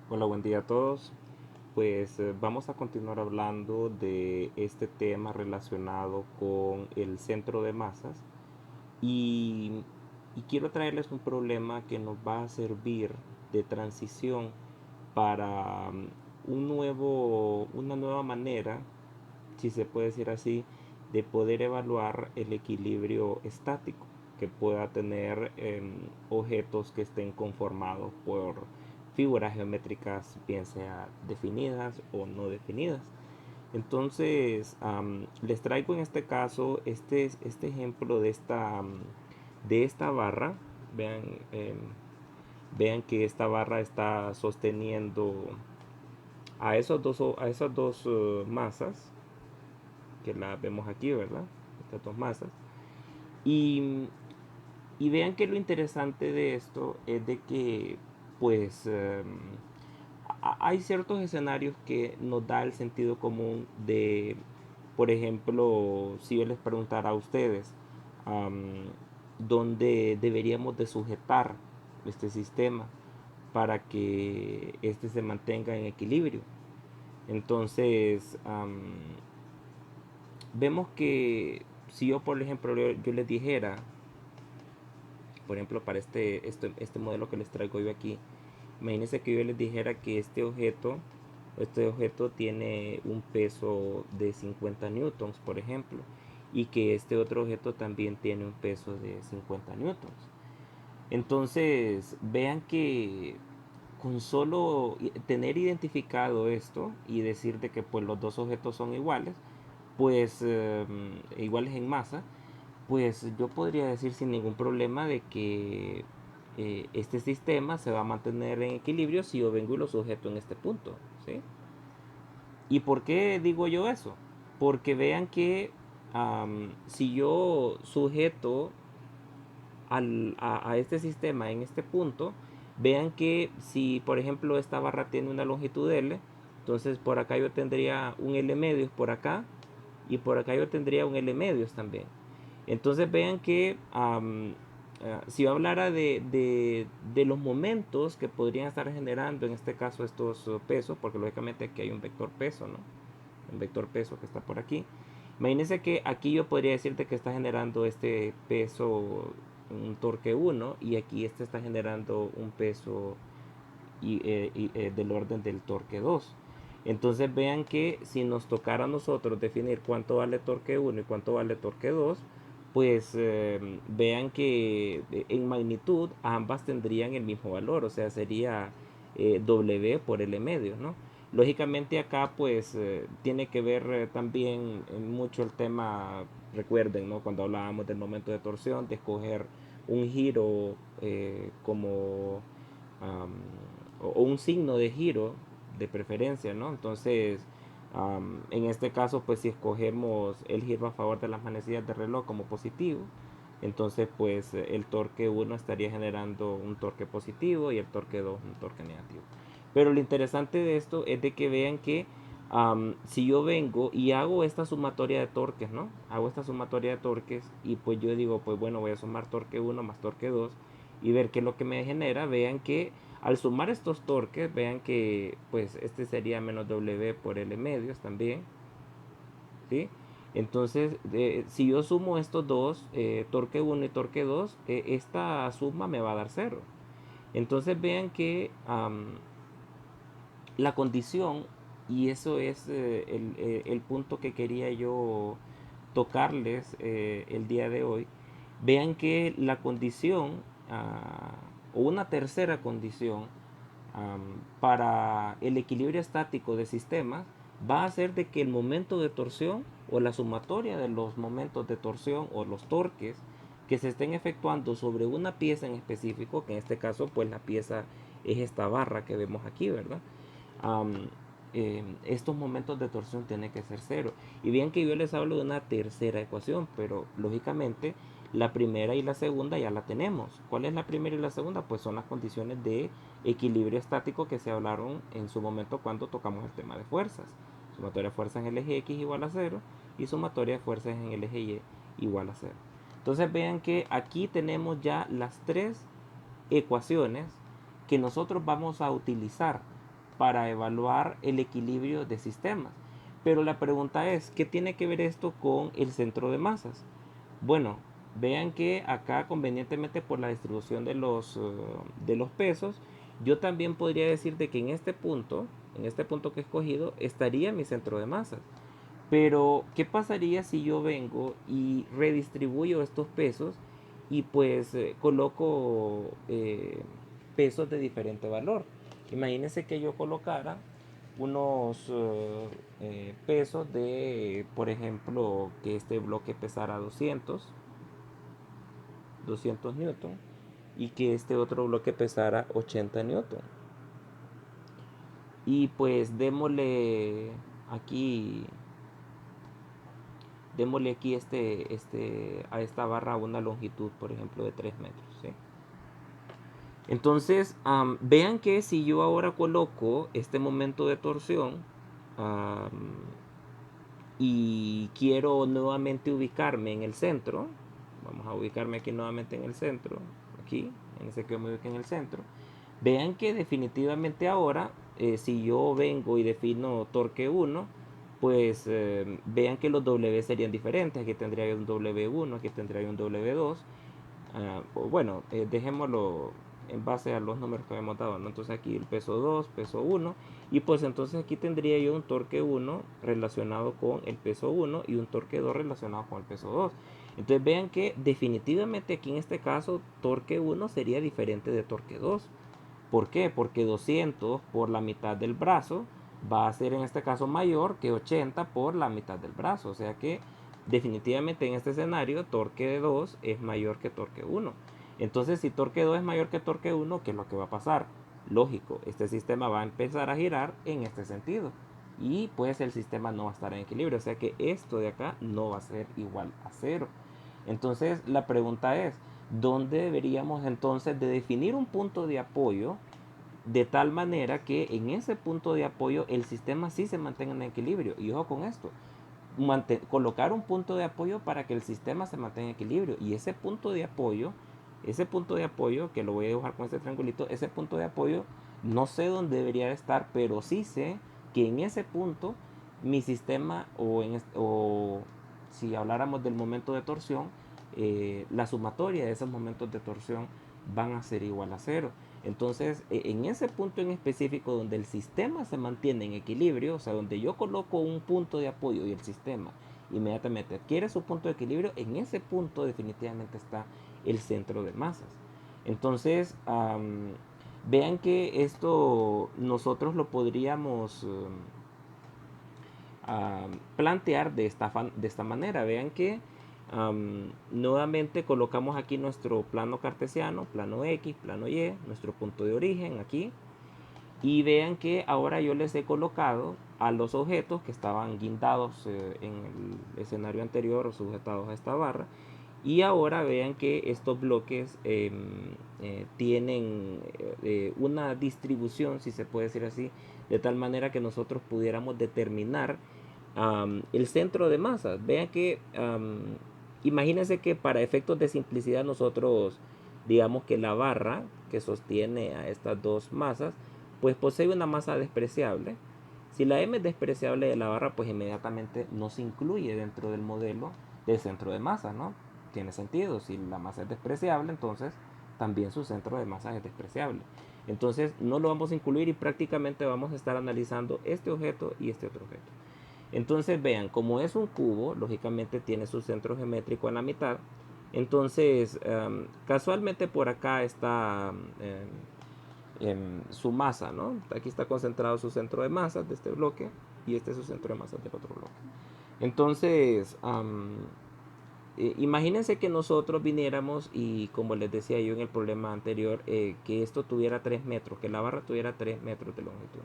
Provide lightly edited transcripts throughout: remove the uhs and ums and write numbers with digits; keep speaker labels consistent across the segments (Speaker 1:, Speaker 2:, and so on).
Speaker 1: Hola, buen día a todos. Pues vamos a continuar hablando de este tema relacionado con el centro de masas y, y quiero traerles un problema que nos va a servir de transición para una nueva manera, si se puede decir así, de poder evaluar el equilibrio estático que pueda tener objetos que estén conformados por figuras geométricas, bien sea definidas o no definidas. Entonces, les traigo en este caso este ejemplo de esta barra. Vean, vean que esta barra está sosteniendo a esas dos masas que la vemos aquí, ¿verdad? Estas dos masas. Y, y vean que lo interesante de esto es de que, pues, hay ciertos escenarios que nos da el sentido común de, por ejemplo, si yo les preguntara a ustedes, dónde deberíamos de sujetar este sistema para que este se mantenga en equilibrio. Entonces, vemos que si yo, por ejemplo, yo les dijera, por ejemplo, para este modelo que les traigo yo aquí, imagínense que yo les dijera que este objeto tiene un peso de 50 newtons, por ejemplo, y que este otro objeto también tiene un peso de 50 newtons. Entonces, vean que con solo tener identificado esto y decir de que pues los dos objetos son iguales, pues iguales en masa, pues yo podría decir sin ningún problema de que este sistema se va a mantener en equilibrio si yo vengo y lo sujeto en este punto, ¿sí? ¿Y por qué digo yo eso? Porque vean que si yo sujeto a este sistema en este punto, vean que si por ejemplo esta barra tiene una longitud L, entonces por acá yo tendría un L medios por acá y por acá yo tendría un L medios también. Entonces vean que si yo hablara de los momentos que podrían estar generando en este caso estos pesos, porque lógicamente aquí hay un vector peso, ¿no? Un vector peso que está por aquí. Imagínense que aquí yo podría decirte que está generando este peso, un torque 1, y aquí este está generando un peso del orden del torque 2. Entonces vean que si nos tocara a nosotros definir cuánto vale torque 1 y cuánto vale torque 2, pues vean que en magnitud ambas tendrían el mismo valor, o sea, sería W por L medio, ¿no? Lógicamente acá pues tiene que ver también mucho el tema, recuerden, ¿no? Cuando hablábamos del momento de torsión, de escoger un giro como o un signo de giro de preferencia, ¿no? Entonces, en este caso, pues si escogemos el giro a favor de las manecillas de reloj como positivo, entonces pues el torque 1 estaría generando un torque positivo y el torque 2 un torque negativo. Pero lo interesante de esto es de que vean que si yo vengo y hago esta sumatoria de torques, ¿no? Hago esta sumatoria de torques y pues yo digo, pues bueno, voy a sumar torque 1 más torque 2 y ver qué es lo que me genera. Vean que al sumar estos torques, vean que pues este sería menos W por L medios también, ¿sí? Entonces, si yo sumo estos dos, torque 1 y torque 2, esta suma me va a dar cero. Entonces vean que la condición, y eso es el punto que quería yo tocarles el día de hoy, vean que la condición o una tercera condición para el equilibrio estático de sistemas va a ser de que el momento de torsión o la sumatoria de los momentos de torsión o los torques que se estén efectuando sobre una pieza en específico, que en este caso pues la pieza es esta barra que vemos aquí, ¿verdad? Am, estos momentos de torsión tienen que ser cero. Y bien que yo les hablo de una tercera ecuación, pero lógicamente la primera y la segunda ya la tenemos. ¿Cuál es la primera y la segunda? Pues son las condiciones de equilibrio estático que se hablaron en su momento cuando tocamos el tema de fuerzas. Sumatoria de fuerzas en el eje X igual a cero y sumatoria de fuerzas en el eje Y igual a cero. Entonces vean que aquí tenemos ya las tres ecuaciones que nosotros vamos a utilizar para evaluar el equilibrio de sistemas. Pero la pregunta es, ¿qué tiene que ver esto con el centro de masas? Bueno, vean que acá convenientemente por la distribución de los pesos, yo también podría decir de que en este punto que he escogido, estaría mi centro de masas. Pero, ¿qué pasaría si yo vengo y redistribuyo estos pesos y pues coloco pesos de diferente valor? Imagínense que yo colocara unos pesos de, por ejemplo, que este bloque pesara 200 newton y que este otro bloque pesara 80 newton. Y pues aquí démosle aquí a esta barra una longitud, por ejemplo, de 3 metros. ¿Sí? Entonces, vean que si yo ahora coloco este momento de torsión y quiero nuevamente ubicarme en el centro, vamos a ubicarme aquí nuevamente en el centro, aquí, en ese que me ubique en el centro, vean que definitivamente ahora, si yo vengo y defino torque 1, pues vean que los W serían diferentes. Aquí tendría yo un W1, aquí tendría yo un W2. Bueno, dejémoslo en base a los números que habíamos dado, ¿no? Entonces aquí el peso 2, peso 1, y pues entonces aquí tendría yo un torque 1 relacionado con el peso 1 y un torque 2 relacionado con el peso 2. Entonces vean que definitivamente aquí en este caso torque 1 sería diferente de torque 2. ¿Por qué? Porque 200 por la mitad del brazo va a ser en este caso mayor que 80 por la mitad del brazo. O sea que definitivamente en este escenario torque 2 es mayor que torque 1. Entonces si torque 2 es mayor que torque 1, ¿qué es lo que va a pasar? Lógico, este sistema va a empezar a girar en este sentido. Y pues el sistema no va a estar en equilibrio. O sea que esto de acá no va a ser igual a 0. Entonces la pregunta es, ¿dónde deberíamos entonces de definir un punto de apoyo de tal manera que en ese punto de apoyo el sistema sí se mantenga en equilibrio? Y ojo con esto, colocar un punto de apoyo para que el sistema se mantenga en equilibrio. Y ese punto de apoyo, que lo voy a dibujar con este triangulito, ese punto de apoyo no sé dónde debería estar, pero sí sé que en ese punto mi sistema, o si habláramos del momento de torsión, la sumatoria de esos momentos de torsión van a ser igual a 0. Entonces, en ese punto en específico donde el sistema se mantiene en equilibrio, o sea, donde yo coloco un punto de apoyo y el sistema inmediatamente adquiere su punto de equilibrio, en ese punto definitivamente está el centro de masas. Entonces, vean que esto nosotros lo podríamos plantear de esta manera. Vean que nuevamente colocamos aquí nuestro plano cartesiano, plano X, plano Y, nuestro punto de origen aquí. Y vean que ahora yo les he colocado a los objetos que estaban guindados en el escenario anterior o sujetados a esta barra. Y ahora vean que estos bloques tienen una distribución, si se puede decir así, de tal manera que nosotros pudiéramos determinar el centro de masas. Vean que imagínense que para efectos de simplicidad nosotros digamos que la barra que sostiene a estas dos masas pues posee una masa despreciable. Si la m es despreciable de la barra, pues inmediatamente no se incluye dentro del modelo del centro de masa, ¿no? Tiene sentido. Si la masa es despreciable, entonces también su centro de masa es despreciable. Entonces no lo vamos a incluir y prácticamente vamos a estar analizando este objeto y este otro objeto. Entonces vean, como es un cubo, lógicamente tiene su centro geométrico en la mitad. Entonces, casualmente por acá está su masa, ¿no? Aquí está concentrado su centro de masas de este bloque y este es su centro de masas del otro bloque. Entonces, imagínense que nosotros viniéramos y como les decía yo en el problema anterior, que esto tuviera 3 metros, que la barra tuviera 3 metros de longitud.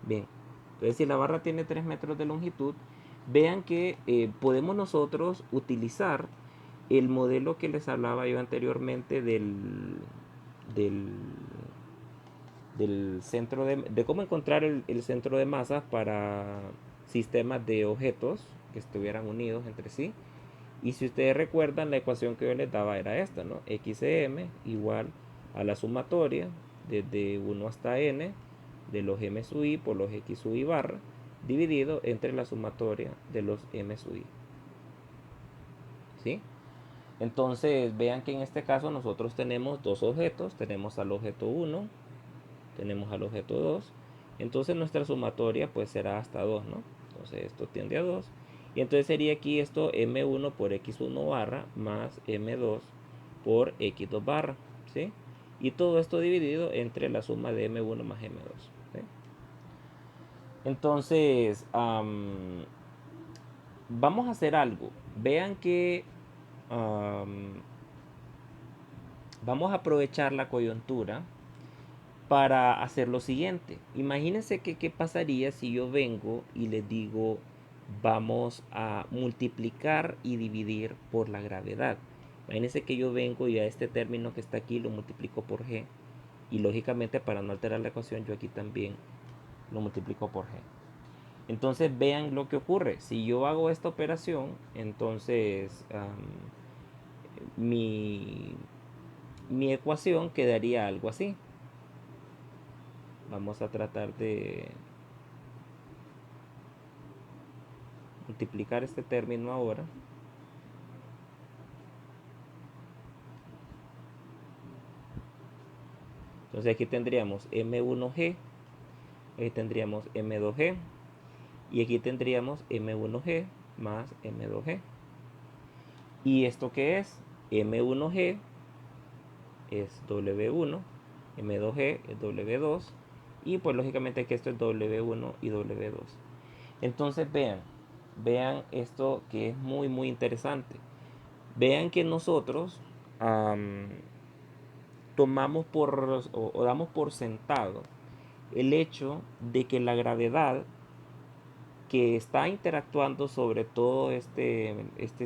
Speaker 1: Bien, entonces si la barra tiene 3 metros de longitud, vean que podemos nosotros utilizar el modelo que les hablaba yo anteriormente del, del centro de cómo encontrar el centro de masas para sistemas de objetos que estuvieran unidos entre sí. Y si ustedes recuerdan, la ecuación que yo les daba era esta, ¿no? XM igual a la sumatoria desde 1 hasta n de los m sub i por los x sub i barra dividido entre la sumatoria de los m sub i. ¿Sí? Entonces vean que en este caso nosotros tenemos dos objetos, tenemos al objeto 1, tenemos al objeto 2, entonces nuestra sumatoria pues será hasta 2, ¿no? Entonces esto tiende a 2, y entonces sería aquí esto m1 por x1 barra más m2 por x2 barra, ¿sí? Y todo esto dividido entre la suma de m1 más m2, ¿sí? Entonces, vamos a hacer algo. Vean que vamos a aprovechar la coyuntura para hacer lo siguiente. Imagínense que qué pasaría si yo vengo y les digo vamos a multiplicar y dividir por la gravedad. Imagínense que yo vengo y a este término que está aquí lo multiplico por g, y lógicamente para no alterar la ecuación yo aquí también lo multiplico por g. Entonces vean lo que ocurre. Si yo hago esta operación, entonces mi ecuación quedaría algo así. Vamos a tratar de multiplicar este término ahora. Entonces aquí tendríamos m1g, aquí tendríamos m2g, y aquí tendríamos m1g más m2g. ¿Y esto qué es? m1g es w1, m2g es w2, y pues lógicamente que esto es w1 y w2. Entonces vean esto que es muy muy interesante. Vean que nosotros tomamos o damos por sentado el hecho de que la gravedad que está interactuando sobre todo este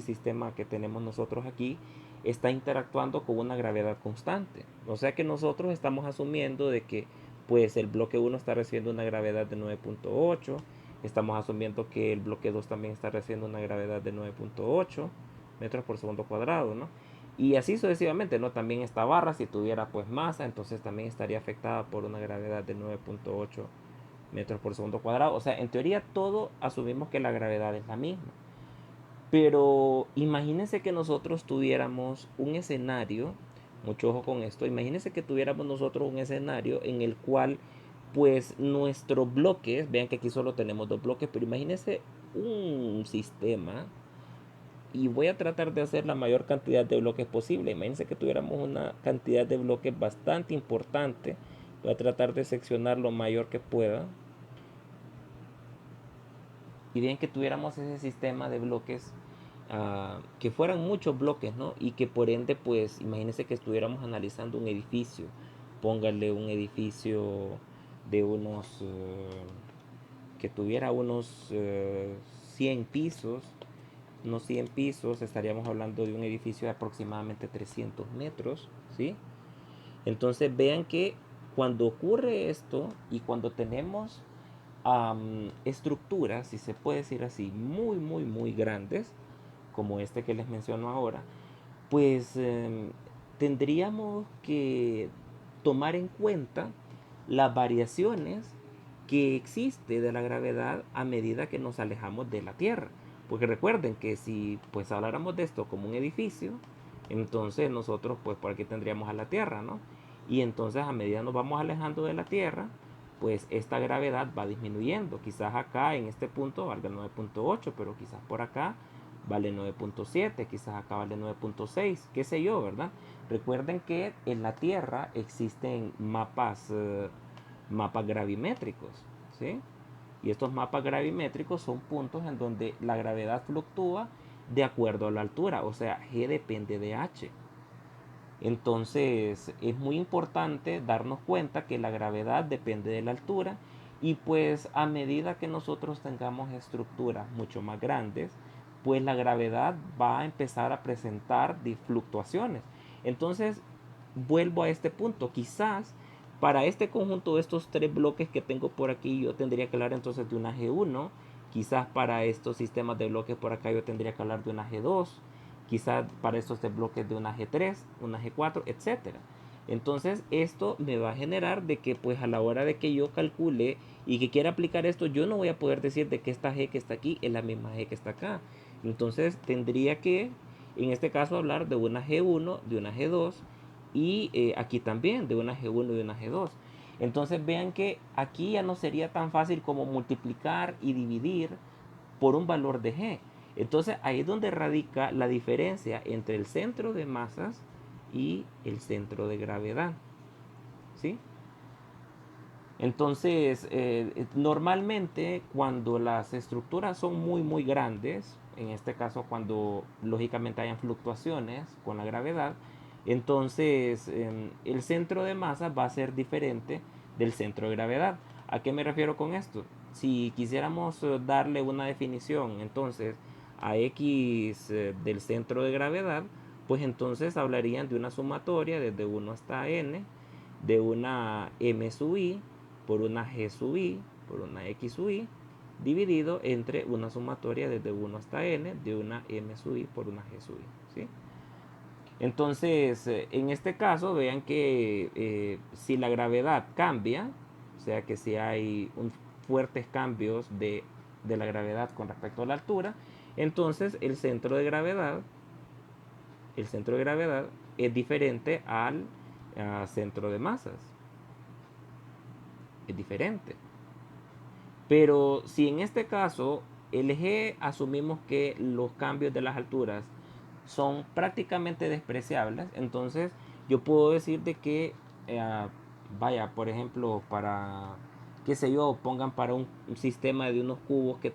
Speaker 1: sistema que tenemos nosotros aquí está interactuando con una gravedad constante. O sea que nosotros estamos asumiendo de que pues el bloque 1 está recibiendo una gravedad de 9.8, estamos asumiendo que el bloque 2 también está recibiendo una gravedad de 9.8 metros por segundo cuadrado, ¿no? Y así sucesivamente, ¿no? También esta barra, si tuviera pues masa, entonces también estaría afectada por una gravedad de 9.8 metros por segundo cuadrado. O sea, en teoría todo asumimos que la gravedad es la misma. Pero imagínense que nosotros tuviéramos un escenario, mucho ojo con esto, imagínense que tuviéramos nosotros un escenario en el cual pues nuestros bloques, vean que aquí solo tenemos dos bloques, pero imagínense un sistema, y voy a tratar de hacer la mayor cantidad de bloques posible. Imagínense que tuviéramos una cantidad de bloques bastante importante. Voy a tratar de seccionar lo mayor que pueda. Y bien que tuviéramos ese sistema de bloques, que fueran muchos bloques, ¿no? Y que por ende, pues, imagínense que estuviéramos analizando un edificio. Póngale un edificio de unos, que tuviera unos 100 pisos. Unos 100 pisos, estaríamos hablando de un edificio de aproximadamente 300 metros, ¿sí? Entonces vean que cuando ocurre esto y cuando tenemos estructuras, si se puede decir así, muy, muy, muy grandes, como este que les menciono ahora, pues tendríamos que tomar en cuenta las variaciones que existe de la gravedad a medida que nos alejamos de la Tierra. Porque recuerden que si pues habláramos de esto como un edificio, entonces nosotros pues por aquí tendríamos a la Tierra, ¿no? Y entonces a medida nos vamos alejando de la Tierra, pues esta gravedad va disminuyendo. Quizás acá en este punto valga 9.8, pero quizás por acá vale 9.7, quizás acá vale 9.6, qué sé yo, ¿verdad? Recuerden que en la Tierra existen mapas gravimétricos, ¿sí? Y estos mapas gravimétricos son puntos en donde la gravedad fluctúa de acuerdo a la altura, o sea, G depende de H. Entonces es muy importante darnos cuenta que la gravedad depende de la altura, y pues a medida que nosotros tengamos estructuras mucho más grandes, pues la gravedad va a empezar a presentar fluctuaciones. Entonces vuelvo a este punto, quizás para este conjunto de estos tres bloques que tengo por aquí yo tendría que hablar entonces de una G1, quizás para estos sistemas de bloques por acá yo tendría que hablar de una G2, quizás para estos bloques de una G3, una G4, etcétera. Entonces esto me va a generar de que pues a la hora de que yo calcule y que quiera aplicar esto, yo no voy a poder decir de que esta G que está aquí es la misma G que está acá. Entonces tendría que en este caso hablar de una G1, de una G2 y aquí también de una G1 y de una G2. Entonces vean que aquí ya no sería tan fácil como multiplicar y dividir por un valor de G. Entonces ahí es donde radica la diferencia entre el centro de masas y el centro de gravedad. ¿Sí? Entonces, normalmente cuando las estructuras son muy grandes, en este caso cuando lógicamente hayan fluctuaciones con la gravedad, entonces el centro de masa va a ser diferente del centro de gravedad. ¿A qué me refiero con esto? Si quisiéramos darle una definición entonces a X del centro de gravedad, pues entonces hablarían de una sumatoria desde 1 hasta n de una m sub i por una g sub i por una x sub i dividido entre una sumatoria desde 1 hasta n de una m sub i por una g sub i. ¿Sí? Entonces, en este caso, vean que si la gravedad cambia, o sea que si hay fuertes cambios de la gravedad con respecto a la altura, entonces el centro de gravedad es diferente al centro de masas. Es diferente. Pero si en este caso el G asumimos que los cambios de las alturas son prácticamente despreciables, entonces yo puedo decir de que, vaya, por ejemplo, para, qué sé yo, pongan para un sistema de unos cubos que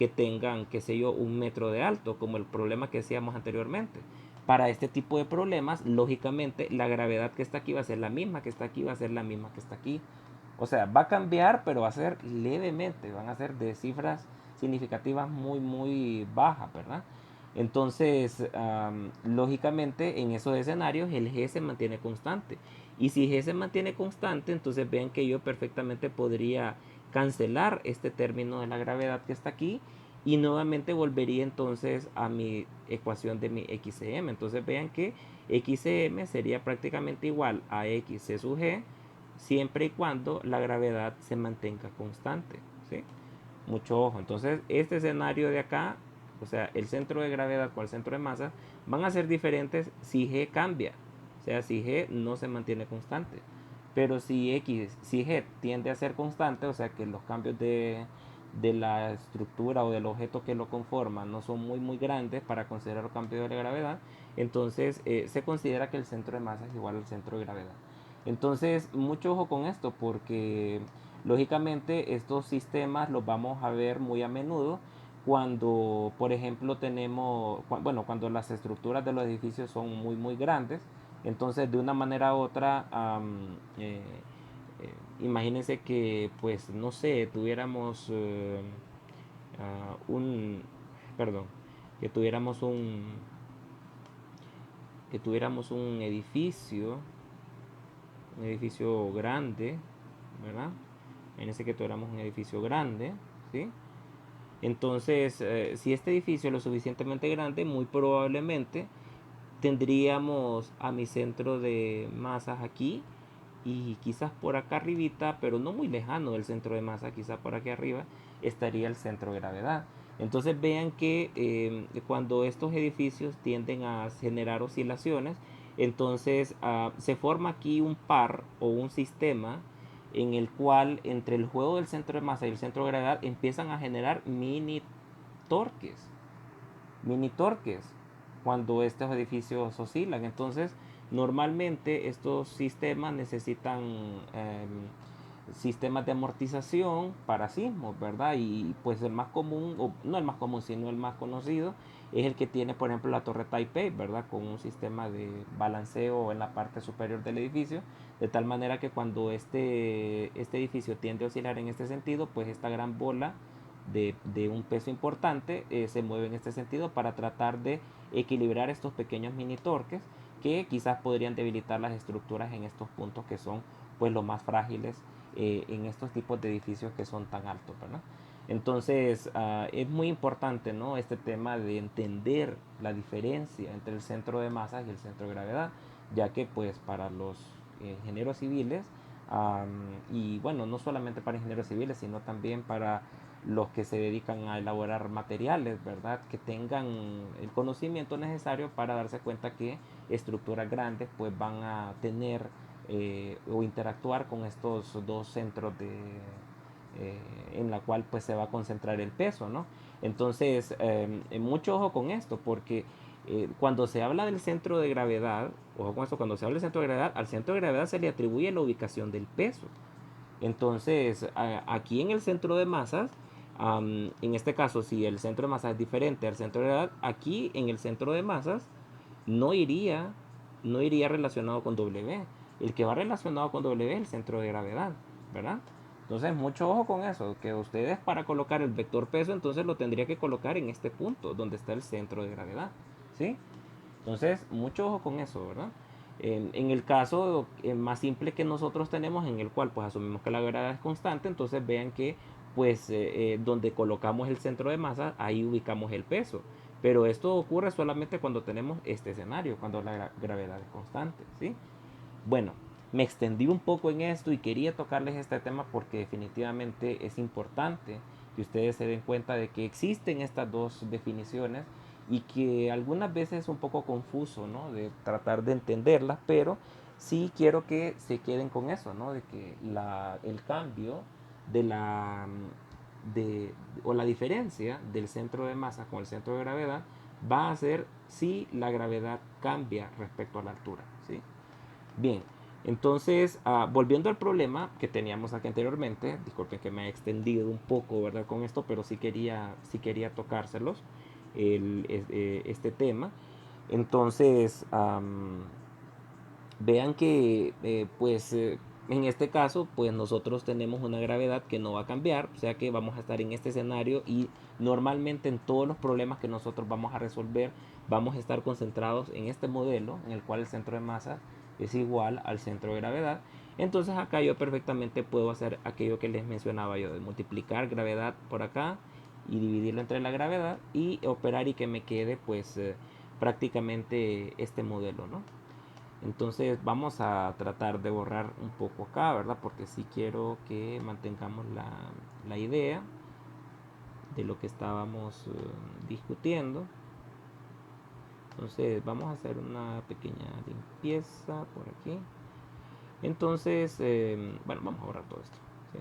Speaker 1: tengan, qué sé yo, 1 metro de alto, como el problema que decíamos anteriormente. Para este tipo de problemas, lógicamente, la gravedad que está aquí va a ser la misma que está aquí, va a ser la misma que está aquí. O sea, va a cambiar, pero va a ser levemente, van a ser de cifras significativas muy bajas, ¿verdad? Entonces, lógicamente, en esos escenarios el G se mantiene constante. Y si G se mantiene constante, entonces vean que yo perfectamente podría cancelar este término de la gravedad que está aquí y nuevamente volvería entonces a mi ecuación de mi XCM. Entonces vean que XCM sería prácticamente igual a XC sub G siempre y cuando la gravedad se mantenga constante. ¿Sí? Mucho ojo. Entonces, este escenario de acá, o sea, el centro de gravedad con el centro de masa, van a ser diferentes si G cambia. O sea, si G no se mantiene constante. Pero si G tiende a ser constante, o sea que los cambios de la estructura o del objeto que lo conforma no son muy grandes para considerar los cambios de la gravedad, entonces se considera que el centro de masa es igual al centro de gravedad. Entonces, mucho ojo con esto porque lógicamente estos sistemas los vamos a ver muy a menudo cuando, por ejemplo, bueno, cuando las estructuras de los edificios son muy grandes. Entonces, de una manera u otra, imagínense que, pues, no sé, tuviéramos un, perdón, que tuviéramos un edificio grande, ¿verdad? Imagínense que tuviéramos un edificio grande, ¿sí? Entonces, si este edificio es lo suficientemente grande, muy probablemente tendríamos a mi centro de masas aquí y quizás por acá arribita, pero no muy lejano del centro de masa, quizás por aquí arriba, estaría el centro de gravedad. Entonces vean que cuando estos edificios tienden a generar oscilaciones, entonces se forma aquí un par o un sistema en el cual entre el juego del centro de masa y el centro de gravedad empiezan a generar torques mini torques cuando estos edificios oscilan. Entonces, normalmente estos sistemas necesitan sistemas de amortización para sismos, ¿verdad? Y pues el más común, o no el más común, sino el más conocido, es el que tiene, por ejemplo, la torre Taipei, ¿verdad? Con un sistema de balanceo en la parte superior del edificio, de tal manera que cuando este edificio tiende a oscilar en este sentido, pues esta gran bola de un peso importante se mueve en este sentido para tratar de equilibrar estos pequeños mini torques que quizás podrían debilitar las estructuras en estos puntos que son pues los más frágiles en estos tipos de edificios que son tan altos, ¿verdad? Entonces es muy importante, ¿no?, este tema de entender la diferencia entre el centro de masas y el centro de gravedad. ya que pues para los ingenieros civiles, y bueno, no solamente para ingenieros civiles, sino también para los que se dedican a elaborar materiales, ¿verdad? Que tengan el conocimiento necesario para darse cuenta que estructuras grandes pues van a tener o interactuar con estos dos centros en la cual pues se va a concentrar el peso, ¿no? Entonces, mucho ojo con esto, porque cuando se habla del centro de gravedad, ojo con esto, cuando se habla del centro de gravedad, al centro de gravedad se le atribuye la ubicación del peso. Entonces, aquí en el centro de masas, en este caso, si el centro de masas es diferente al centro de gravedad, aquí en el centro de masas no iría, no iría relacionado con W. El que va relacionado con W es el centro de gravedad, ¿verdad? Entonces, mucho ojo con eso, que ustedes para colocar el vector peso, entonces lo tendría que colocar en este punto, donde está el centro de gravedad, ¿sí? Entonces, mucho ojo con eso, ¿verdad? En el caso más simple que nosotros tenemos, en el cual pues asumimos que la gravedad es constante, entonces vean que pues donde colocamos el centro de masa, ahí ubicamos el peso. Pero esto ocurre solamente cuando tenemos este escenario, cuando la gravedad es constante, ¿sí? Bueno, me extendí un poco en esto y quería tocarles este tema porque definitivamente es importante que ustedes se den cuenta de que existen estas dos definiciones y que algunas veces es un poco confuso, ¿no? De tratar de entenderlas, pero sí quiero que se queden con eso, ¿no? De que el cambio de o la diferencia del centro de masa con el centro de gravedad va a ser si la gravedad cambia respecto a la altura, ¿sí? Bien, entonces, volviendo al problema que teníamos aquí anteriormente, disculpen que me he extendido un poco, ¿verdad? Con esto, pero sí quería tocárselos, este tema. Entonces, vean que, pues, en este caso, pues nosotros tenemos una gravedad que no va a cambiar, o sea que vamos a estar en este escenario y normalmente en todos los problemas que nosotros vamos a resolver, vamos a estar concentrados en este modelo en el cual el centro de masa es igual al centro de gravedad. Entonces acá yo perfectamente puedo hacer aquello que les mencionaba yo, de multiplicar gravedad por acá y dividirlo entre la gravedad y operar y que me quede pues prácticamente este modelo, ¿no? Entonces vamos a tratar de borrar un poco acá, ¿verdad? Porque sí quiero que mantengamos la idea de lo que estábamos discutiendo. Entonces vamos a hacer una pequeña limpieza por aquí. Entonces, bueno, vamos a borrar todo esto, ¿sí?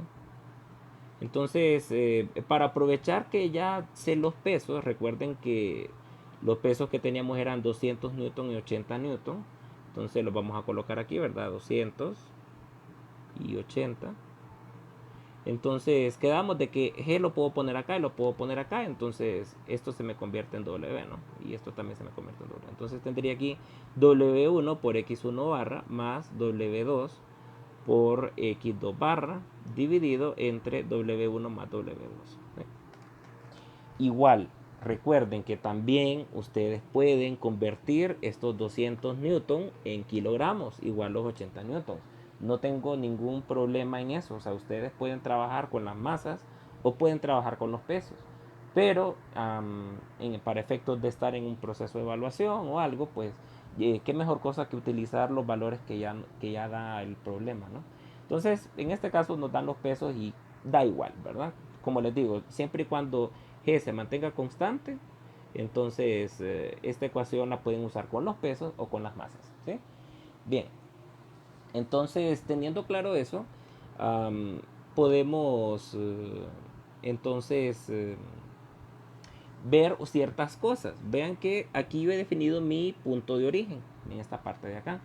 Speaker 1: Entonces, para aprovechar que ya sé los pesos, recuerden que los pesos que teníamos eran 200 newton y 80 newton. Entonces los vamos a colocar aquí, ¿verdad? 200 y 80. Entonces quedamos de que G lo puedo poner acá y lo puedo poner acá. Entonces esto se me convierte en W, ¿no? Y esto también se me convierte en W. Entonces tendría aquí W1 por X1 barra más W2 por X2 barra dividido entre W1 más W2. Igual, recuerden que también ustedes pueden convertir estos 200 newton en kilogramos, igual los 80 newton. No tengo ningún problema en eso. O sea, ustedes pueden trabajar con las masas o pueden trabajar con los pesos. Pero para efectos de estar en un proceso de evaluación o algo, pues qué mejor cosa que utilizar los valores que ya da el problema, ¿no? Entonces, en este caso nos dan los pesos y da igual, ¿verdad? Como les digo, siempre y cuando G se mantenga constante, entonces esta ecuación la pueden usar con los pesos o con las masas, ¿sí? Bien, entonces teniendo claro eso, podemos entonces ver ciertas cosas. Vean que aquí yo he definido mi punto de origen en esta parte de acá.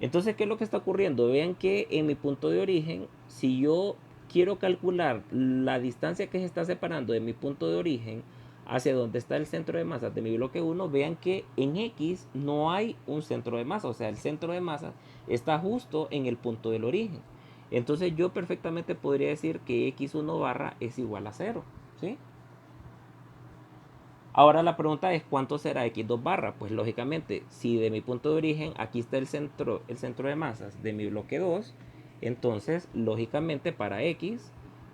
Speaker 1: Entonces, ¿qué es lo que está ocurriendo? Vean que en mi punto de origen, si yo quiero calcular la distancia que se está separando de mi punto de origen hacia donde está el centro de masa de mi bloque 1, vean que en X no hay un centro de masa, o sea, el centro de masa está justo en el punto del origen. Entonces yo perfectamente podría decir que X1 barra es igual a 0, ¿sí? Ahora la pregunta es ¿cuánto será X2 barra? Pues lógicamente, si de mi punto de origen aquí está el centro de masas de mi bloque 2, entonces lógicamente para X,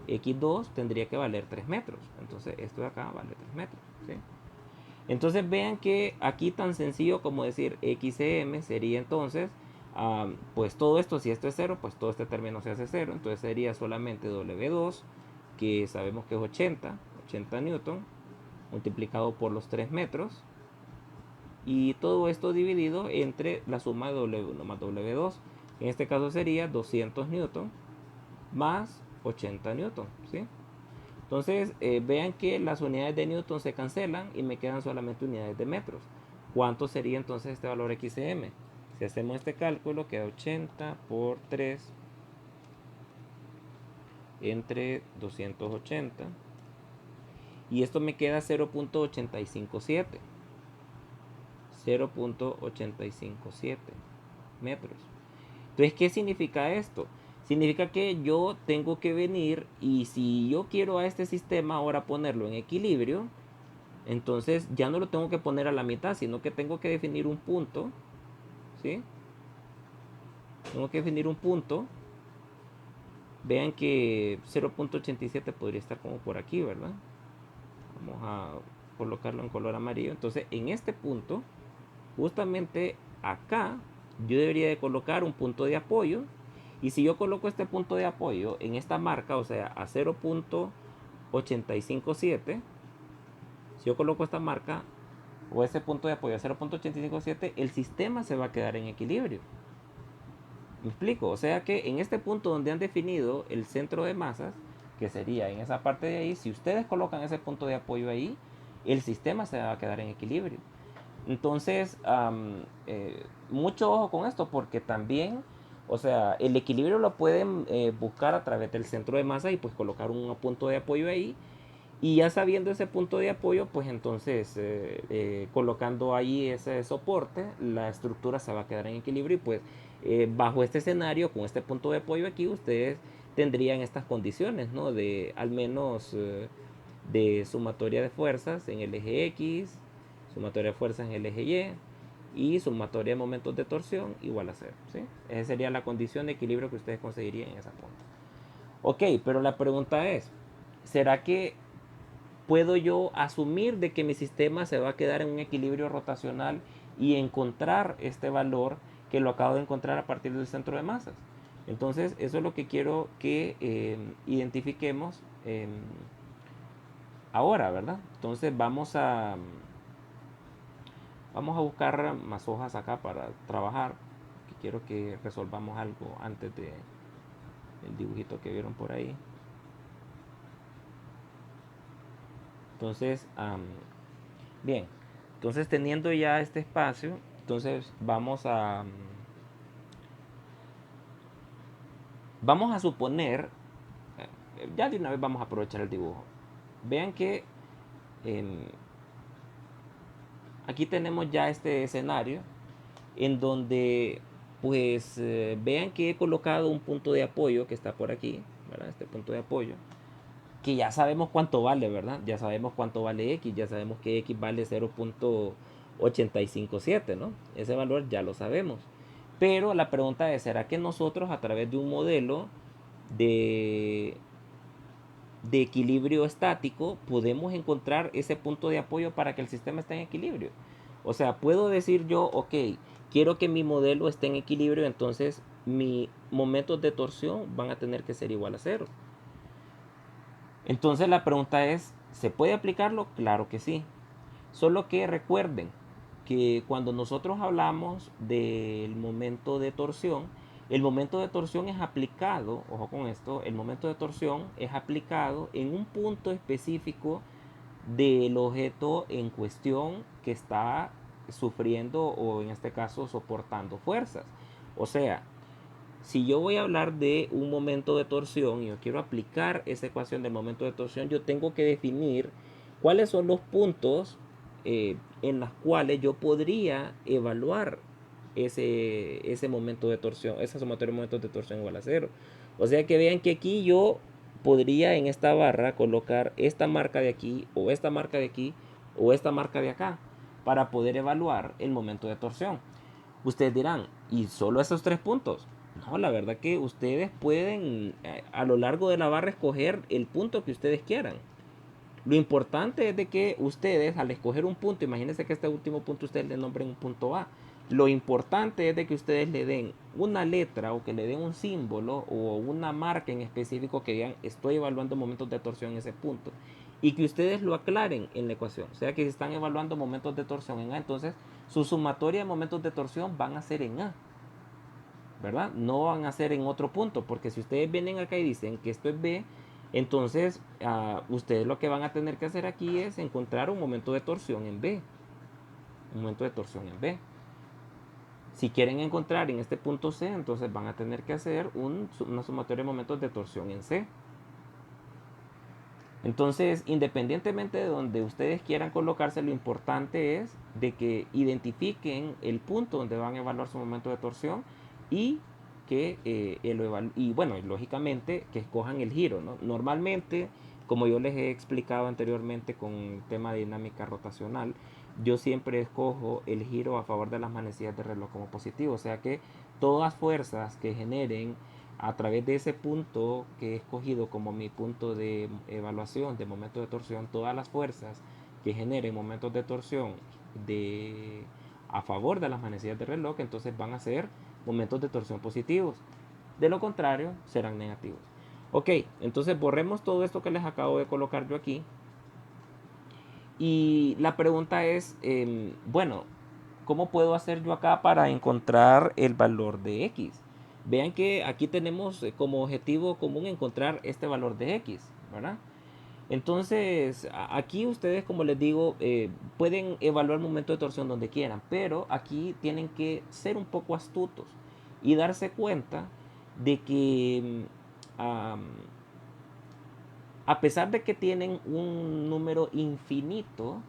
Speaker 1: X2 tendría que valer 3 metros. Entonces esto de acá vale 3 metros, ¿sí? Entonces vean que aquí tan sencillo como decir XM sería entonces, pues todo esto, si esto es cero, pues todo este término se hace cero. Entonces sería solamente W2, que sabemos que es 80 newton, multiplicado por los 3 metros. Y todo esto dividido entre la suma de W1 más W2. En este caso sería 200 newton más 80 newton, ¿sí? Entonces, vean que las unidades de newton se cancelan y me quedan solamente unidades de metros. ¿Cuánto sería entonces este valor XM? Si hacemos este cálculo, queda 80 por 3 entre 280. Y esto me queda 0.857. 0.857 metros. Entonces, ¿qué significa esto? Significa que yo tengo que venir y si yo quiero a este sistema ahora ponerlo en equilibrio, entonces ya no lo tengo que poner a la mitad, sino que tengo que definir un punto, ¿sí? Tengo que definir un punto. Vean que 0.87 podría estar como por aquí, ¿verdad? Vamos a colocarlo en color amarillo. Entonces, en este punto, justamente acá, yo debería de colocar un punto de apoyo. Y si yo coloco este punto de apoyo en esta marca, o sea, a 0.857, si yo coloco esta marca o ese punto de apoyo a 0.857, el sistema se va a quedar en equilibrio. ¿Me explico? O sea que en este punto donde han definido el centro de masas, que sería en esa parte de ahí, si ustedes colocan ese punto de apoyo ahí, el sistema se va a quedar en equilibrio. Entonces, mucho ojo con esto porque también, o sea, el equilibrio lo pueden buscar a través del centro de masa y pues colocar un punto de apoyo ahí. Y ya sabiendo ese punto de apoyo, pues entonces colocando ahí ese soporte, la estructura se va a quedar en equilibrio y pues bajo este escenario, con este punto de apoyo aquí, ustedes tendrían estas condiciones, ¿no? De al menos de sumatoria de fuerzas en el eje X, sumatoria de fuerzas en el eje Y y sumatoria de momentos de torsión igual a 0, ¿sí? Esa sería la condición de equilibrio que ustedes conseguirían en esa punta. Ok, pero la pregunta es, ¿será que puedo yo asumir de que mi sistema se va a quedar en un equilibrio rotacional y encontrar este valor que lo acabo de encontrar a partir del centro de masas? Entonces, eso es lo que quiero que identifiquemos ahora, ¿verdad? Entonces, vamos a buscar más hojas acá para trabajar. Que quiero que resolvamos algo antes de el dibujito que vieron por ahí. Entonces, bien, entonces teniendo ya este espacio, entonces vamos a suponer, ya de una vez vamos a aprovechar el dibujo. Vean que aquí tenemos ya este escenario en donde pues vean que he colocado un punto de apoyo que está por aquí, ¿verdad? Este punto de apoyo, que ya sabemos cuánto vale, ¿verdad? Ya sabemos cuánto vale X, ya sabemos que X vale 0.857, ¿no? Ese valor ya lo sabemos. Pero la pregunta es, ¿será que nosotros a través de un modelo de, de equilibrio estático podemos encontrar ese punto de apoyo para que el sistema esté en equilibrio? O sea, puedo decir yo, ok, quiero que mi modelo esté en equilibrio, entonces mis momentos de torsión van a tener que ser igual a cero. Entonces la pregunta es, ¿se puede aplicarlo? Claro que sí. Solo que recuerden que cuando nosotros hablamos del momento de torsión, el momento de torsión es aplicado, ojo con esto, el momento de torsión es aplicado en un punto específico del objeto en cuestión que está sufriendo o en este caso soportando fuerzas. O sea, si yo voy a hablar de un momento de torsión y yo quiero aplicar esa ecuación del momento de torsión, yo tengo que definir cuáles son los puntos en los cuales yo podría evaluar ese momento de torsión, esa sumatoria de momentos de torsión igual a cero. O sea que vean que aquí yo podría en esta barra colocar esta marca de aquí o esta marca de aquí o esta marca de acá para poder evaluar el momento de torsión. Ustedes dirán, ¿y solo esos tres puntos? No, la verdad que ustedes pueden a lo largo de la barra escoger el punto que ustedes quieran. Lo importante es de que ustedes al escoger un punto, imagínense que este último punto ustedes le nombren un punto A. Lo importante es de que ustedes le den una letra o que le den un símbolo o una marca en específico que digan estoy evaluando momentos de torsión en ese punto. Y que ustedes lo aclaren en la ecuación. O sea que si están evaluando momentos de torsión en A, entonces su sumatoria de momentos de torsión van a ser en A. ¿Verdad? No van a ser en otro punto, porque si ustedes vienen acá y dicen que esto es B, entonces ustedes lo que van a tener que hacer aquí es encontrar un momento de torsión en B. Un momento de torsión en B. Si quieren encontrar en este punto C, entonces van a tener que hacer una sumatoria de momentos de torsión en C. Entonces, independientemente de donde ustedes quieran colocarse, lo importante es de que identifiquen el punto donde van a evaluar su momento de torsión y que y bueno, lógicamente que escojan el giro, ¿no? Normalmente, como yo les he explicado anteriormente con el tema de dinámica rotacional, yo siempre escojo el giro a favor de las manecillas de reloj como positivo, o sea que todas fuerzas que generen a través de ese punto que he escogido como mi punto de evaluación de momento de torsión, todas las fuerzas que generen momentos de torsión a favor de las manecillas de reloj, entonces van a ser momentos de torsión positivos. De lo contrario, serán negativos. Ok, entonces borremos todo esto que les acabo de colocar yo aquí. Y la pregunta es, bueno, ¿cómo puedo hacer yo acá para encontrar el valor de X? Vean que aquí tenemos como objetivo común encontrar este valor de X, ¿verdad? Entonces, aquí ustedes, como les digo, pueden evaluar el momento de torsión donde quieran, pero aquí tienen que ser un poco astutos y darse cuenta de que a pesar de que tienen un número infinito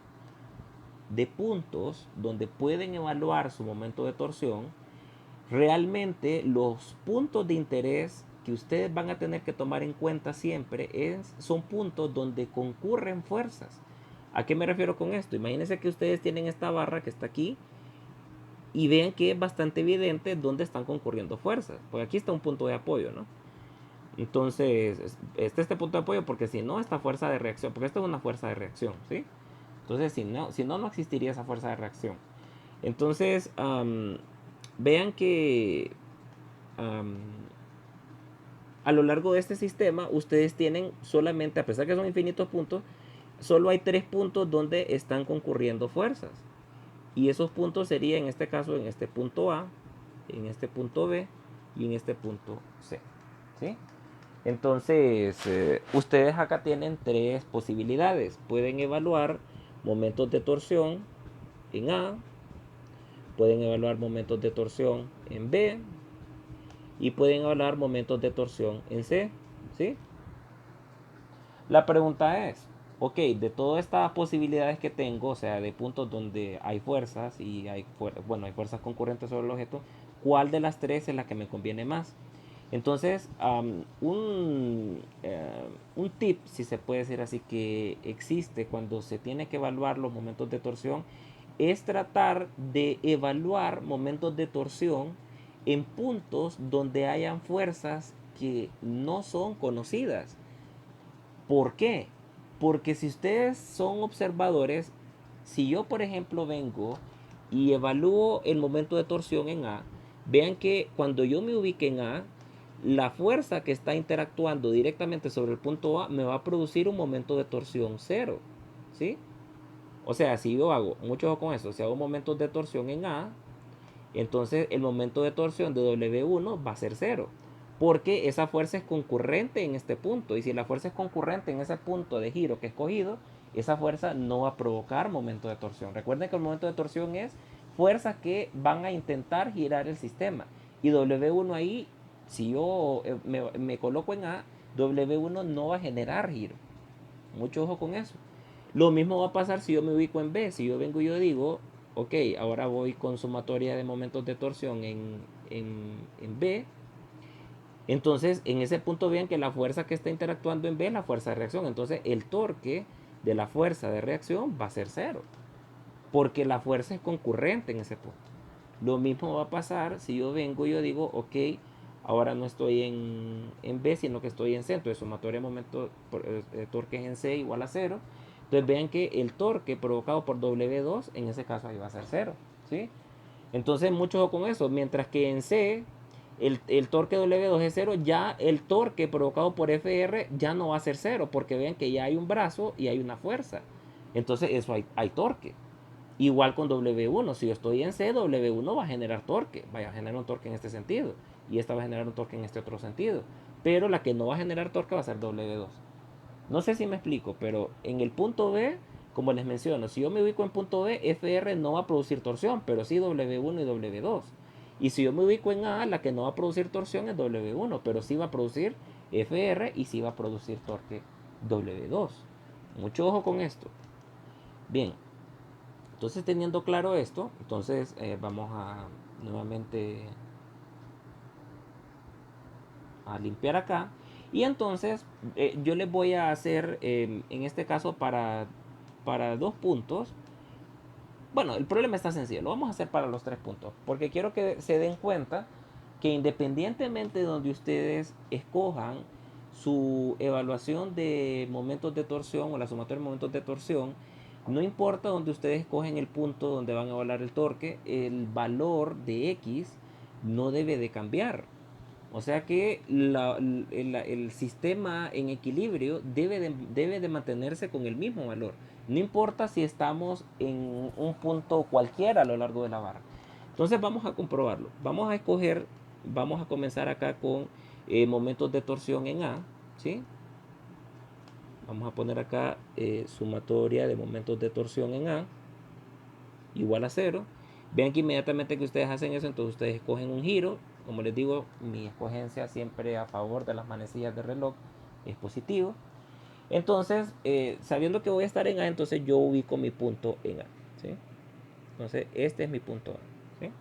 Speaker 1: de puntos donde pueden evaluar su momento de torsión, realmente los puntos de interés que ustedes van a tener que tomar en cuenta siempre son puntos donde concurren fuerzas. ¿A qué me refiero con esto? Imagínense que ustedes tienen esta barra que está aquí y vean que es bastante evidente dónde están concurriendo fuerzas. Porque aquí está un punto de apoyo, ¿no? Entonces, este punto de apoyo porque si no, esta fuerza de reacción, porque esto es una fuerza de reacción, ¿sí? Entonces, si no existiría esa fuerza de reacción. Entonces, vean que um, a lo largo de este sistema, ustedes tienen solamente, a pesar que son infinitos puntos, solo hay 3 puntos donde están concurriendo fuerzas. Y esos puntos serían, en este caso, en este punto A, en este punto B y en este punto C. ¿Sí? Entonces, ustedes acá tienen 3 posibilidades. Pueden evaluar momentos de torsión en A, pueden evaluar momentos de torsión en B y pueden evaluar momentos de torsión en C. ¿Sí? La pregunta es, ok, de todas estas posibilidades que tengo, o sea, de puntos donde hay fuerzas y hay fuerzas concurrentes sobre el objeto, ¿cuál de las 3 es la que me conviene más? Entonces, un tip, si se puede decir así, que existe cuando se tiene que evaluar los momentos de torsión, es tratar de evaluar momentos de torsión en puntos donde hayan fuerzas que no son conocidas. ¿Por qué? Porque si ustedes son observadores, si yo por ejemplo vengo y evalúo el momento de torsión en A, vean que cuando yo me ubique en A, la fuerza que está interactuando directamente sobre el punto A me va a producir un momento de torsión cero. ¿Sí? O sea, si yo hago, mucho ojo con eso, si hago momentos de torsión en A, entonces el momento de torsión de W1 va a ser cero. Porque esa fuerza es concurrente en este punto. Y si la fuerza es concurrente en ese punto de giro que he escogido, esa fuerza no va a provocar momento de torsión. Recuerden que el momento de torsión es fuerzas que van a intentar girar el sistema. Y W1 ahí, si yo me coloco en A, W1 no va a generar giro. Mucho ojo con eso. Lo mismo va a pasar si yo me ubico en B. Si yo vengo y yo digo, ok, ahora voy con sumatoria de momentos de torsión en B. Entonces, en ese punto vean que la fuerza que está interactuando en B es la fuerza de reacción. Entonces, el torque de la fuerza de reacción va a ser cero. Porque la fuerza es concurrente en ese punto. Lo mismo va a pasar si yo vengo y yo digo, ok, ahora no estoy en B, sino que estoy en C. Entonces, sumatoria de momentos torques en C igual a cero. Entonces vean que el torque provocado por W2, en ese caso ahí va a ser cero, ¿sí? Entonces mucho ojo con eso, mientras que en C el torque W2 es cero, ya el torque provocado por FR ya no va a ser cero, porque vean que ya hay un brazo y hay una fuerza. Entonces eso hay torque. Igual con W1, si yo estoy en C, W1 va a generar torque, vaya a generar un torque en este sentido, y esta va a generar un torque en este otro sentido. Pero la que no va a generar torque va a ser W2. No sé si me explico, pero en el punto B, como les menciono, si yo me ubico en punto B, FR no va a producir torsión, pero sí W1 y W2. Y si yo me ubico en A, la que no va a producir torsión es W1, pero sí va a producir FR y sí va a producir torque W2. Mucho ojo con esto. Bien, entonces teniendo claro esto, entonces vamos a nuevamente a limpiar acá. Y entonces yo les voy a hacer, en este caso para 2 puntos. Bueno, el problema está sencillo, lo vamos a hacer para los 3 puntos, porque quiero que se den cuenta que independientemente de donde ustedes escojan su evaluación de momentos de torsión o la sumatoria de momentos de torsión, no importa donde ustedes escogen el punto donde van a evaluar el torque, el valor de X no debe de cambiar. O sea que el sistema en equilibrio debe de mantenerse con el mismo valor. No importa si estamos en un punto cualquiera a lo largo de la barra. Entonces vamos a comprobarlo. Vamos a comenzar acá con momentos de torsión en A. ¿Sí? Vamos a poner acá sumatoria de momentos de torsión en A igual a 0. Vean que inmediatamente que ustedes hacen eso, entonces ustedes escogen un giro. Como les digo, mi escogencia siempre a favor de las manecillas de reloj es positivo. Entonces, sabiendo que voy a estar en A, entonces yo ubico mi punto en A. ¿Sí? Entonces, este es mi punto A. ¿Sí?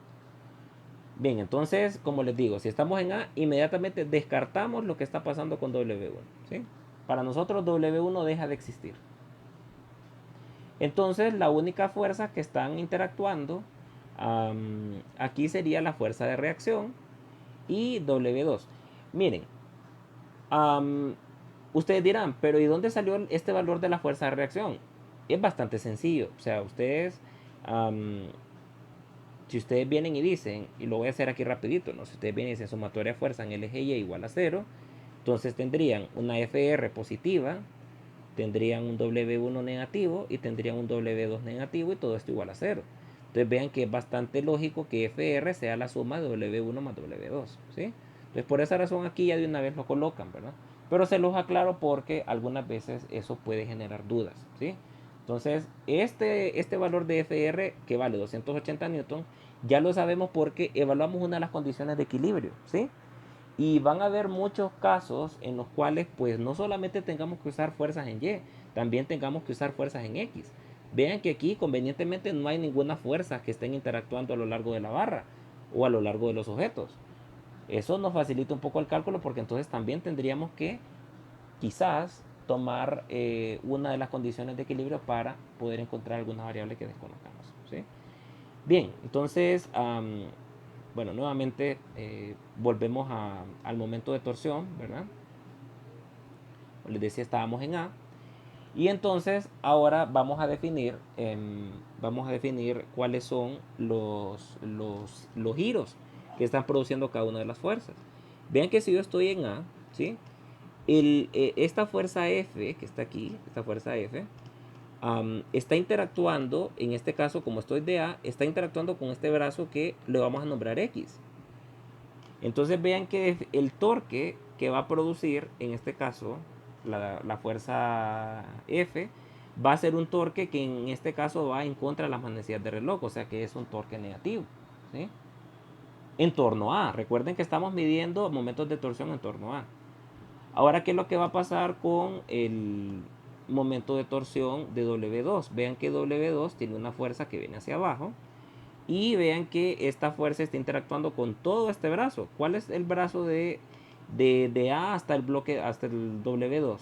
Speaker 1: Bien, entonces, como les digo, si estamos en A, inmediatamente descartamos lo que está pasando con W1. ¿Sí? Para nosotros W1 deja de existir. Entonces, la única fuerza que están interactuando aquí sería la fuerza de reacción y W2. Miren, ustedes dirán, pero ¿y dónde salió este valor de la fuerza de reacción? Es bastante sencillo. O sea, si ustedes vienen y dicen, y lo voy a hacer aquí rapidito, ¿no? Si ustedes vienen y dicen sumatoria de fuerza en el eje Y igual a 0, entonces tendrían una FR positiva, tendrían un W1 negativo y tendrían un W2 negativo y todo esto igual a 0. Entonces vean que es bastante lógico que FR sea la suma de W1 más W2, ¿sí? Entonces por esa razón aquí ya de una vez lo colocan, ¿verdad? Pero se los aclaro porque algunas veces eso puede generar dudas, ¿sí? Entonces este valor de FR que vale 280 newton ya lo sabemos porque evaluamos una de las condiciones de equilibrio, ¿sí? Y van a haber muchos casos en los cuales pues no solamente tengamos que usar fuerzas en Y, también tengamos que usar fuerzas en X. Vean que aquí convenientemente no hay ninguna fuerza que estén interactuando a lo largo de la barra o a lo largo de los objetos. Eso nos facilita un poco el cálculo porque entonces también tendríamos que quizás tomar una de las condiciones de equilibrio para poder encontrar alguna variable que desconozcamos, ¿sí? Bien, entonces bueno, nuevamente volvemos al momento de torsión, ¿verdad? Les decía, estábamos en A. Y entonces ahora vamos a definir cuáles son los giros que están produciendo cada una de las fuerzas. Vean que si yo estoy en A, ¿sí? Esta fuerza F, que está aquí, esta fuerza F, está interactuando, en este caso como estoy de A, está interactuando con este brazo que le vamos a nombrar X. Entonces vean que el torque que va a producir, en este caso, la fuerza F, va a ser un torque que en este caso va en contra de las manecillas de reloj, o sea que es un torque negativo, ¿sí? En torno a, recuerden que estamos midiendo momentos de torsión en torno a. Ahora, ¿qué es lo que va a pasar con el momento de torsión de W2? Vean que W2 tiene una fuerza que viene hacia abajo. Y vean que esta fuerza está interactuando con todo este brazo. ¿Cuál es el brazo de A hasta el bloque, hasta el W2?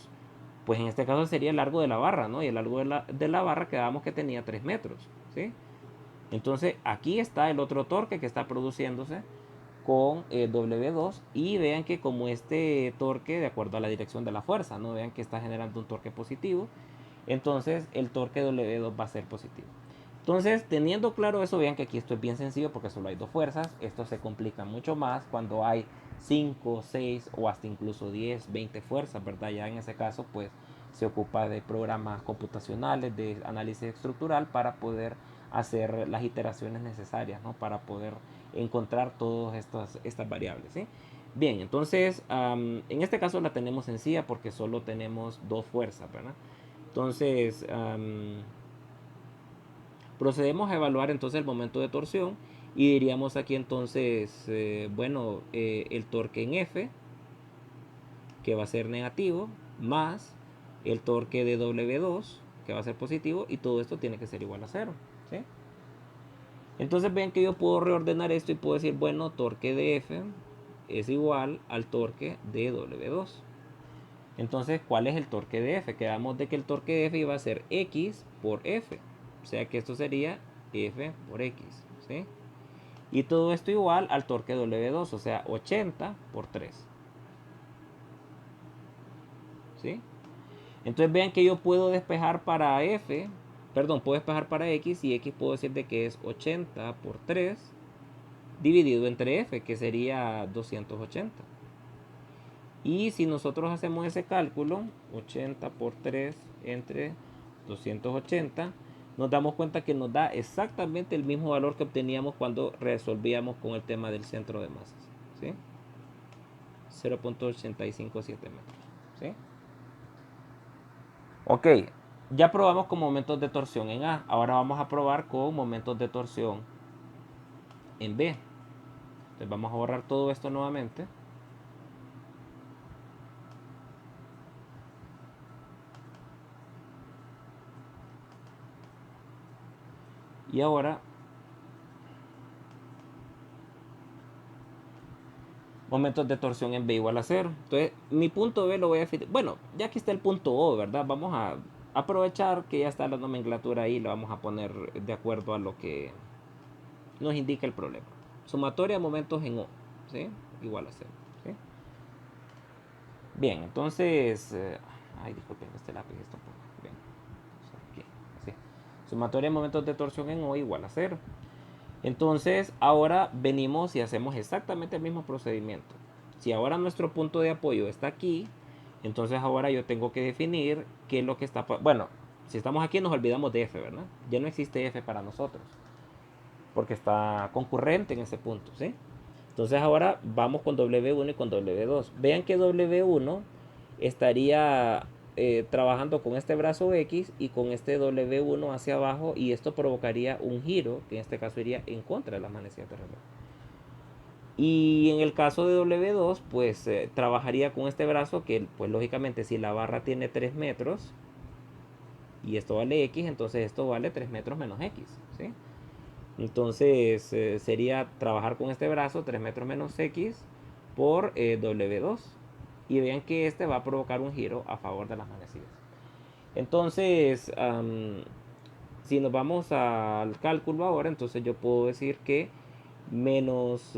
Speaker 1: Pues en este caso sería el largo de la barra, ¿no? Y el largo de la barra quedábamos que tenía 3 metros, ¿sí? Entonces aquí está el otro torque que está produciéndose con W2 y vean que como este torque, de acuerdo a la dirección de la fuerza, ¿no? Vean que está generando un torque positivo. entonces el torque W2 va a ser positivo. Entonces, teniendo claro eso, vean que aquí esto es bien sencillo porque solo hay dos fuerzas. Esto se complica mucho más cuando hay 5, 6 o hasta incluso 10, 20 fuerzas, ¿verdad? Ya en ese caso, pues se ocupa de programas computacionales, de análisis estructural para poder hacer las iteraciones necesarias, ¿no? Para poder encontrar todas estas variables, ¿sí? Bien, entonces, en este caso la tenemos sencilla porque solo tenemos dos fuerzas, ¿verdad? Entonces, procedemos a evaluar entonces el momento de torsión y diríamos aquí entonces, bueno, el torque en F, que va a ser negativo, más el torque de W2, que va a ser positivo, y todo esto tiene que ser igual a cero, ¿sí? Entonces ven que yo puedo reordenar esto y puedo decir, bueno, torque de F es igual al torque de W2. Entonces, ¿cuál es el torque de F? Quedamos de que el torque de F iba a ser X por F. O sea que esto sería F por X, ¿sí? Y todo esto igual al torque W2, o sea, 80 por 3, ¿sí? Entonces vean que yo puedo despejar para F, perdón, puedo despejar para X y X puedo decir de que es 80 por 3 dividido entre F, que sería 280. Y si nosotros hacemos ese cálculo, 80 por 3 entre 280, nos damos cuenta que nos da exactamente el mismo valor que obteníamos cuando resolvíamos con el tema del centro de masas, ¿sí? 0.857 metros, ¿sí? Ok, ya probamos con momentos de torsión en A, ahora vamos a probar con momentos de torsión en B. Entonces vamos a borrar todo esto nuevamente. Y ahora, momentos de torsión en B igual a 0. Entonces, mi punto B lo voy a definir. Bueno, ya aquí está el punto O, ¿verdad? Vamos a aprovechar que ya está la nomenclatura ahí, lo vamos a poner de acuerdo a lo que nos indica el problema. Sumatoria de momentos en O, ¿sí? Igual a 0, ¿sí? Bien, entonces, ay, disculpen, este lápiz está un poco bien. Aquí, así. Sumatoria de momentos de torsión en O igual a 0. Entonces, ahora venimos y hacemos exactamente el mismo procedimiento. Si ahora nuestro punto de apoyo está aquí, entonces ahora yo tengo que definir qué es lo que está... Bueno, si estamos aquí nos olvidamos de F, ¿verdad? Ya no existe F para nosotros, porque está concurrente en ese punto, ¿sí? Entonces ahora vamos con W1 y con W2. Vean que W1 estaría trabajando con este brazo X y con este W1 hacia abajo, y esto provocaría un giro que en este caso iría en contra de las manecillas de reloj. Y en el caso de W2 pues trabajaría con este brazo que pues lógicamente si la barra tiene 3 metros y esto vale X, entonces esto vale 3 metros menos X, ¿sí? Entonces sería trabajar con este brazo 3 metros menos X por W2. Y vean que este va a provocar un giro a favor de las manecillas. Entonces, si nos vamos al cálculo ahora, entonces yo puedo decir que menos,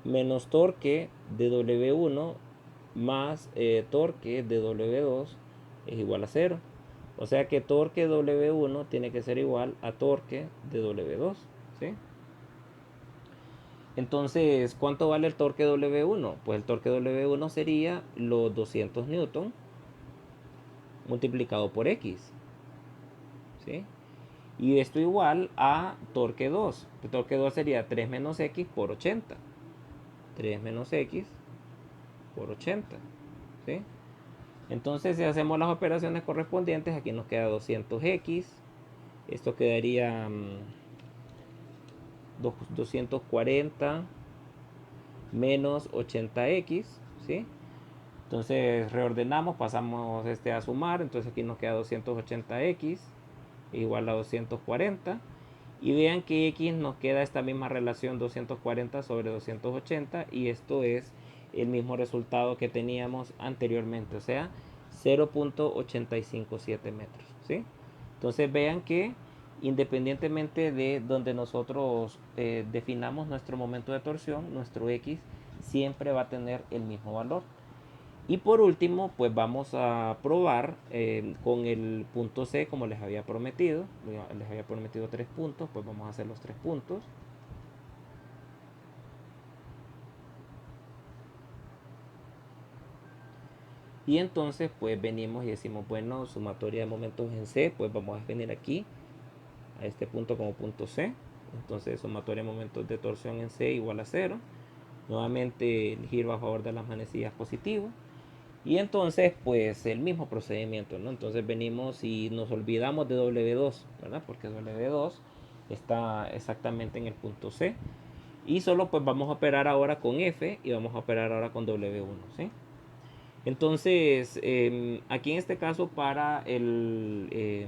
Speaker 1: menos torque de W1 más torque de W2 es igual a 0. O sea que torque de W1 tiene que ser igual a torque de W2, ¿sí? Entonces, ¿cuánto vale el torque W1? Pues el torque W1 sería los 200 newton multiplicado por X, ¿sí? Y esto igual a torque 2. El torque 2 sería 3 menos X por 80. 3 menos X por 80, ¿sí? Entonces, si hacemos las operaciones correspondientes, aquí nos queda 200X. Esto quedaría 240 menos 80X, ¿sí? Entonces reordenamos, pasamos este a sumar, entonces aquí nos queda 280X igual a 240. Y vean que X nos queda esta misma relación 240 sobre 280, y esto es el mismo resultado que teníamos anteriormente, o sea 0.857 metros, ¿sí? Entonces vean que independientemente de donde nosotros definamos nuestro momento de torsión, nuestro X siempre va a tener el mismo valor. Y por último, pues vamos a probar con el punto C, como les había prometido. Les había prometido 3 puntos, pues vamos a hacer los 3 puntos. Y entonces pues venimos y decimos, bueno, sumatoria de momentos en C, pues vamos a venir aquí a este punto como punto C. Entonces sumatoria de momentos de torsión en C igual a 0. Nuevamente el giro a favor de las manecillas positivo. Y entonces pues el mismo procedimiento, ¿no? Entonces venimos y nos olvidamos de W2, ¿verdad? Porque W2 está exactamente en el punto C. Y solo pues vamos a operar ahora con F y vamos a operar ahora con W1, ¿sí? Entonces, aquí en este caso para vean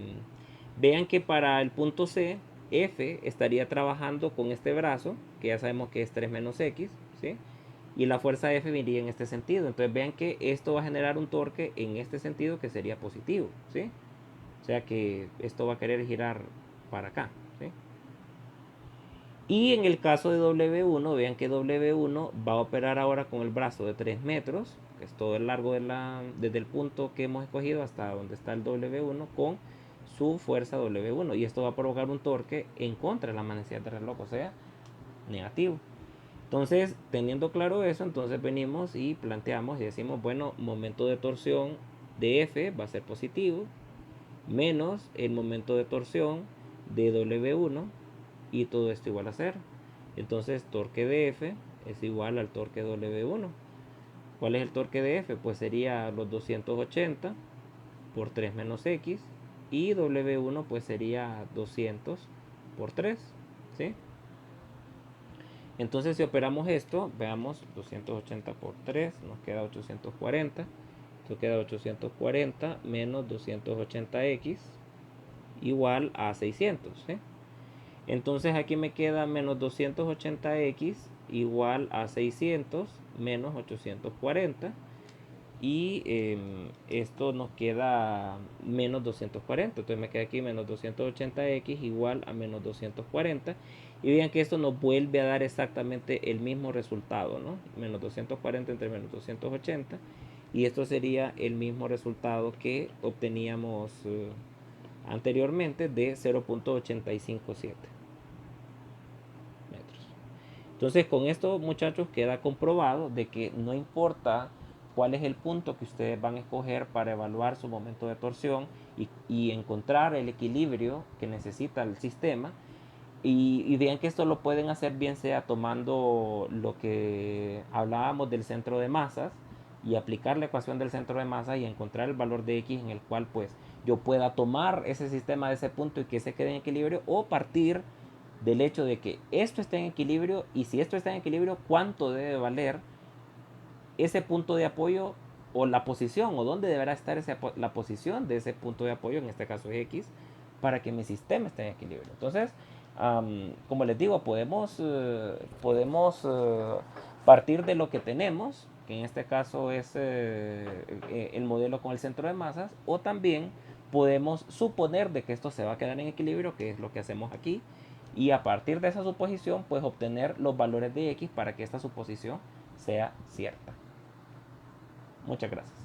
Speaker 1: que para el punto C, F estaría trabajando con este brazo, que ya sabemos que es 3 menos X, ¿sí? Y la fuerza F iría en este sentido. Entonces vean que esto va a generar un torque en este sentido que sería positivo, ¿sí? O sea que esto va a querer girar para acá, ¿sí? Y en el caso de W1, vean que W1 va a operar ahora con el brazo de 3 metros, que es todo el largo desde el punto que hemos escogido hasta donde está el W1, con su fuerza W1. Y esto va a provocar un torque en contra de la manecilla de reloj, o sea, negativo. Entonces, teniendo claro eso, entonces venimos y planteamos y decimos, bueno, momento de torsión de F va a ser positivo, menos el momento de torsión de W1 y todo esto igual a 0. Entonces torque de F es igual al torque de W1. ¿Cuál es el torque de F? Pues sería los 280 por 3 menos X y W1 pues sería 200 por 3, ¿sí? Entonces si operamos esto, veamos 280 por 3, nos queda 840. Esto queda 840 menos 280X igual a 600, ¿sí? Entonces aquí me queda menos 280X igual a 600 menos 840. Y esto nos queda menos 240. Entonces me queda aquí menos 280X igual a menos 240. Y vean que esto nos vuelve a dar exactamente el mismo resultado, ¿no? Menos 240 entre menos 280. Y esto sería el mismo resultado que obteníamos anteriormente de 0.857 metros. Entonces con esto, muchachos, queda comprobado de que no importa cuál es el punto que ustedes van a escoger para evaluar su momento de torsión y encontrar el equilibrio que necesita el sistema. Y vean que esto lo pueden hacer bien sea tomando lo que hablábamos del centro de masas y aplicar la ecuación del centro de masas y encontrar el valor de X en el cual pues yo pueda tomar ese sistema de ese punto y que se quede en equilibrio, o partir del hecho de que esto está en equilibrio, y si esto está en equilibrio, cuánto debe valer ese punto de apoyo o la posición, o dónde deberá estar la posición de ese punto de apoyo, en este caso es X, para que mi sistema esté en equilibrio. Entonces, como les digo, podemos partir de lo que tenemos, que en este caso es el modelo con el centro de masas, o también podemos suponer de que esto se va a quedar en equilibrio, que es lo que hacemos aquí, y a partir de esa suposición, pues obtener los valores de X para que esta suposición sea cierta. Muchas gracias.